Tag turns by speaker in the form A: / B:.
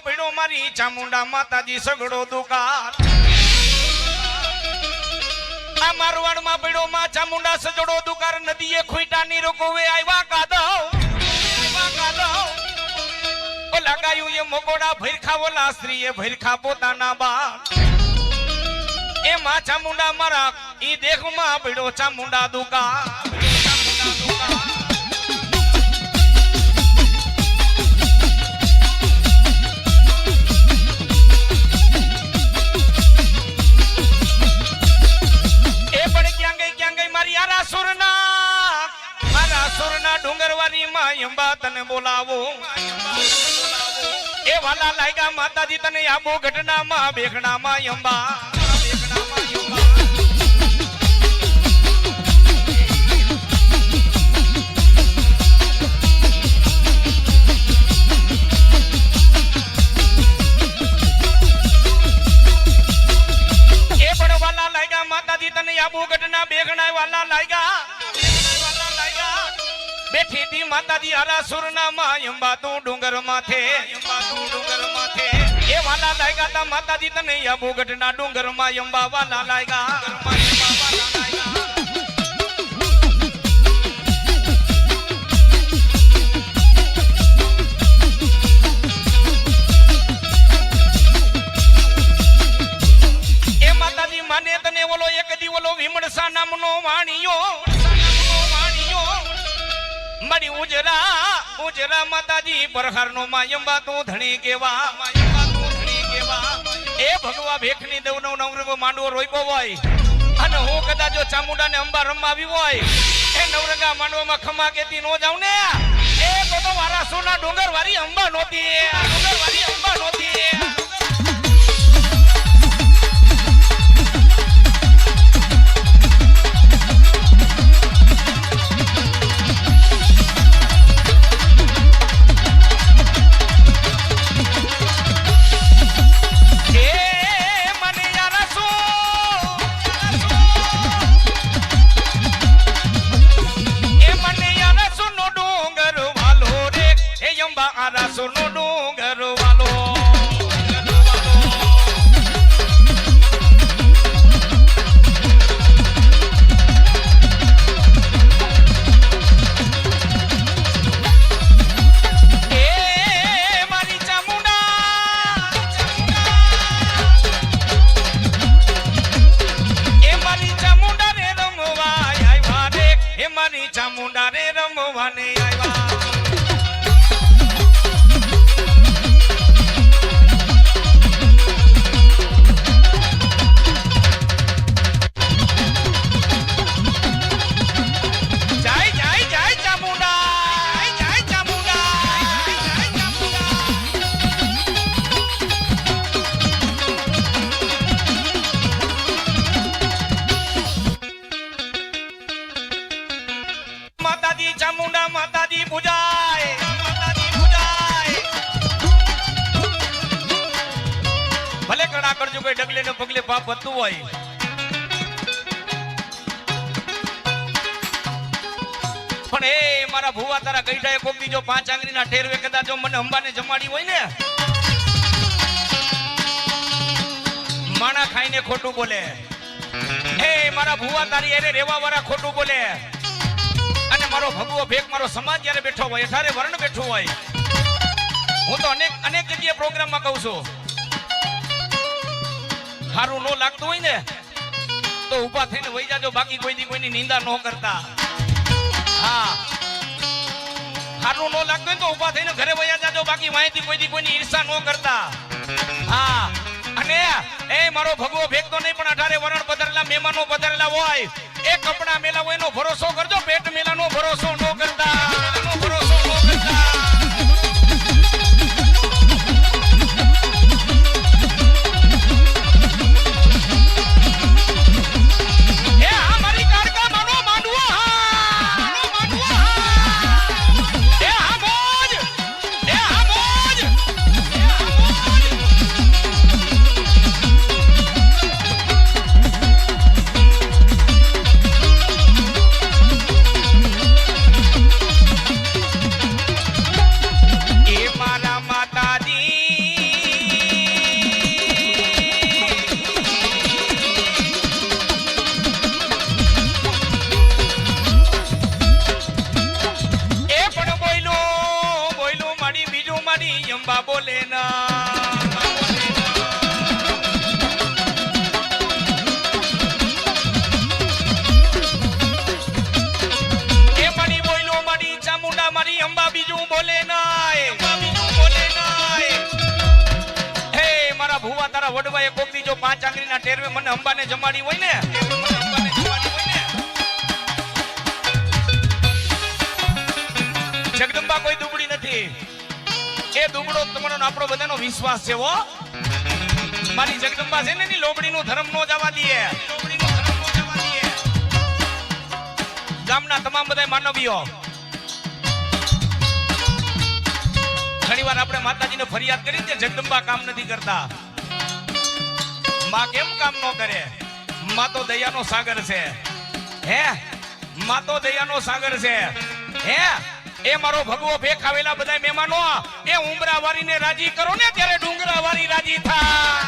A: પડ્યો મારી ચામુંડા માતાજી સગડો દુકાન આ મારવાડમાં પડ્યો માં ચામુંડા સજડો દુકાર નદીએ ખોઈટા ની રોકોવે આવ્યા કાદવ ઓ લગાયું એ મોકોડા ભરખા ઓલા સ્ત્રીએ ભરખા પોતાના બા એ માં ચામુંડા મારા ઈ દેખમાં પડ્યો ચામુંડા દુકાર ડુંગરવારી માં અંબા તને બોલાવો એ વાલા લાગ્યા માતાજી તને આબો ઘટના માં બેખણા માં અંબા એ પણ વાલા લાગ્યા માતાજી તને આબો ઘટના બેખણા વાલા લાગ્યા બેઠી દી માતાજી હરાસુર ના માં અંબા તું ડુંગર માથે એ વાલા લાગ્યા તા માતાજી તને આબુ ગઢના ડુંગર માં અંબા વાલા લાગ્યા એ માતાજી માને તને ઓલો એક દી ઓલો વિમળસા નામનો વાણિયો મારી ઉજરા માતાજી પરહાર નો માયંબા તું ધણી કેવા એ ભગવા ભેખની દેવનો નવરંગ માંડવો રોઈબો હોય અને હું કદાચ જો ચામુંડા ને અંબા રમાવી હોય એ નવરંગા માંડવામાં ખમા કેતી નો જાવ ને એ તો મારા સોના ડુંગર વાળી અંબા નોતી ચામુંડા રે રમવાને આવ્યા ચામુંડા માતાજી પૂજાય ભલે કડા કરજો કોઈ ડગલે ને પગલે પાપ વધતું હોય પણ એ મારા ભુવા તારા ગઈઢાએ કોક દીજો 5 આંગળીના ઠેરવે કદાચ જો મને અંબાને જમાડી હોય ને માણા ખાઈને ખોટું બોલે એ મારા ભુવા તારી એરે રેવા વાળા ખોટું બોલે અને મારો ભગવો ભેખ મારો સમાજ જ્યારે બેઠો હોય અઠારે વર્ણ બેઠું હોય હું તો અનેક જગ્યાએ પ્રોગ્રામમાં કહું છું સારું નો લાગતું હોય ને તો ઊભા થઈને વહી જાજો બાકી કોઈની નિંદા ન કરતા હા સારું નો લાગતું હોય તો ઊભા થઈને ઘરે વહી જાજો બાકી માહિતી કોઈની ઈર્ષા ન કરતા હા અને એ મારો ભગવો ભેખ તો નહીં પણ અઠારે વર્ણ પધારેલા મહેમાનો પધારેલા હોય એ કપડા મેલા હોય એનો ભરોસો કરજો પેટ મેલાનો ભરોસો ન કરતા બોલે ના એ મારી બોયલો મારી ચામુંડા મારી અંબા બીજું બોલે નાય હે મારા ભુવા તારા વડવાએ કોક દી જો 5 આંગળીના ટેરવે મને અંબાને જમાડી હોય ને જગદંબા કોઈ દુબળી નથી એ દુબળો તમારો આપણો બધાનો વિશ્વાસ છે હો મારી જગદંબા છે ને ની લોબડીનું ધર્મ નો જવા દે ગામના તમામ બધા માનવીઓ ઘણીવાર આપણે માતાજીને ફરિયાદ કરી છે જગદંબા કામ નથી કરતા માં કેમ કામ ન કરે માં તો દયાનો સાગર છે હે માં તો દયાનો સાગર છે હે એ મારો ભગવો ભેખ આવેલા બધા મહેમાનો એ ઉમરા વારીને રાજી કરો ને ત્યારે ડુંગરા વારી રાજી થાય